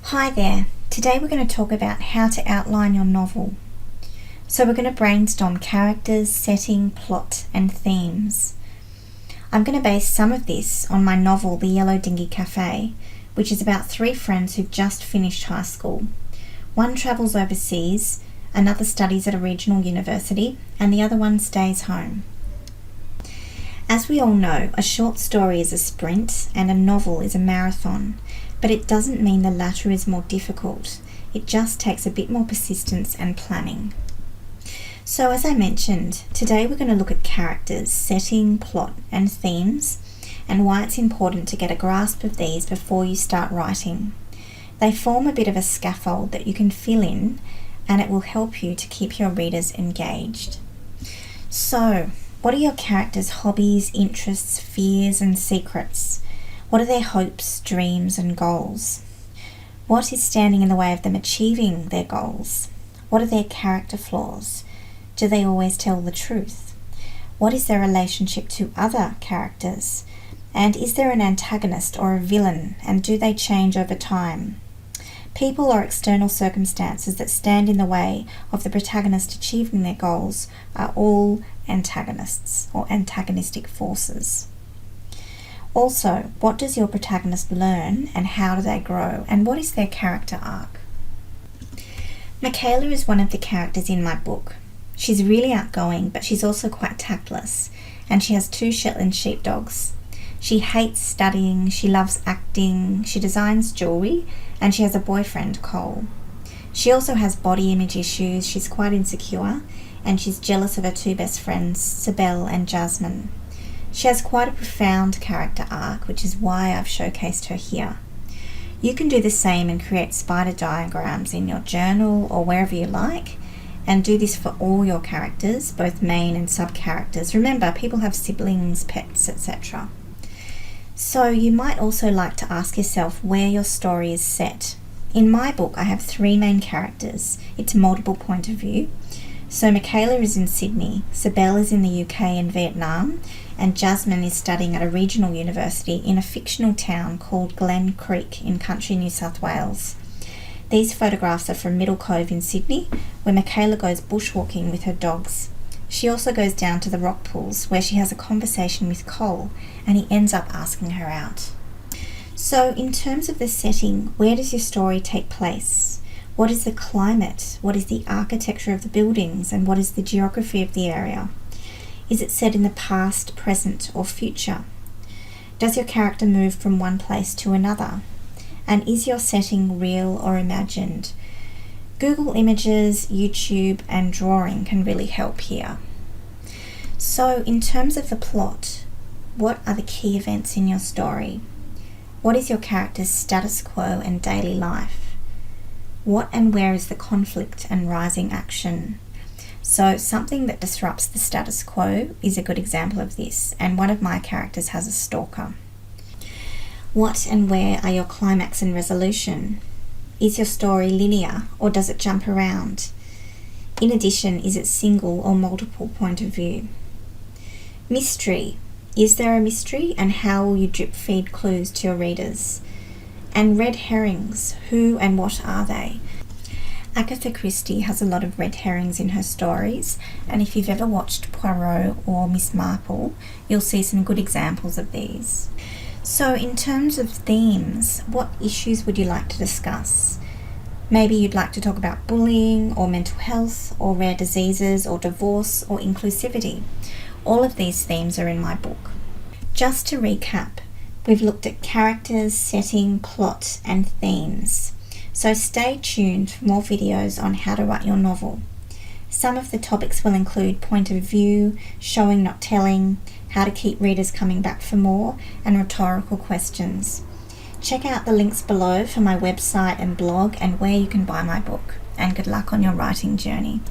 Hi there. Today we're going to talk about how to outline your novel. So we're going to brainstorm characters, setting, plot and themes. I'm going to base some of this on my novel The Yellow Dinghy Cafe, which is about three friends who've just finished high school. One travels overseas, another studies at a regional university, and the other one stays home. As we all know, a short story is a sprint and a novel is a marathon, but it doesn't mean the latter is more difficult. It just takes a bit more persistence and planning. So as I mentioned, today we're going to look at characters, setting, plot and themes, and why it's important to get a grasp of these before you start writing. They form a bit of a scaffold that you can fill in, and it will help you to keep your readers engaged. So, what are your characters' hobbies, interests, fears and secrets? What are their hopes, dreams and goals? What is standing in the way of them achieving their goals? What are their character flaws? Do they always tell the truth? What is their relationship to other characters? And is there an antagonist or a villain, and do they change over time? People or external circumstances that stand in the way of the protagonist achieving their goals are all antagonists or antagonistic forces. Also, what does your protagonist learn and how do they grow, and what is their character arc? Michaela is one of the characters in my book. She's really outgoing, but she's also quite tactless, and she has 2 Shetland sheepdogs. She hates studying, she loves acting, she designs jewellery, and she has a boyfriend, Cole. She also has body image issues, she's quite insecure, and she's jealous of her 2 best friends, Sibel and Jasmine. She has quite a profound character arc, which is why I've showcased her here. You can do the same and create spider diagrams in your journal or wherever you like, and do this for all your characters, both main and sub-characters. Remember, people have siblings, pets, etc. So you might also like to ask yourself where your story is set. In my book, I have 3 main characters. It's multiple point of view. So Michaela is in Sydney, Sibel is in the UK and Vietnam, and Jasmine is studying at a regional university in a fictional town called Glen Creek in country New South Wales. These photographs are from Middle Cove in Sydney, where Michaela goes bushwalking with her dogs. She also goes down to the rock pools, where she has a conversation with Cole, and he ends up asking her out. So in terms of the setting, where does your story take place? What is the climate? What is the architecture of the buildings? And what is the geography of the area? Is it set in the past, present, or future? Does your character move from one place to another? And is your setting real or imagined? Google Images, YouTube, and drawing can really help here. So, in terms of the plot, what are the key events in your story? What is your character's status quo and daily life? What and where is the conflict and rising action? So something that disrupts the status quo is a good example of this, and one of my characters has a stalker. What and where are your climax and resolution? Is your story linear or does it jump around? In addition, is it single or multiple point of view? Mystery. Is there a mystery, and how will you drip feed clues to your readers? And red herrings. Who and what are they? Agatha Christie has a lot of red herrings in her stories, and if you've ever watched Poirot or Miss Marple, you'll see some good examples of these. So in terms of themes, what issues would you like to discuss? Maybe you'd like to talk about bullying or mental health or rare diseases or divorce or inclusivity. All of these themes are in my book. Just to recap, we've looked at characters, setting, plot and themes. So stay tuned for more videos on how to write your novel. Some of the topics will include point of view, showing not telling, how to keep readers coming back for more, and rhetorical questions. Check out the links below for my website and blog and where you can buy my book. And good luck on your writing journey.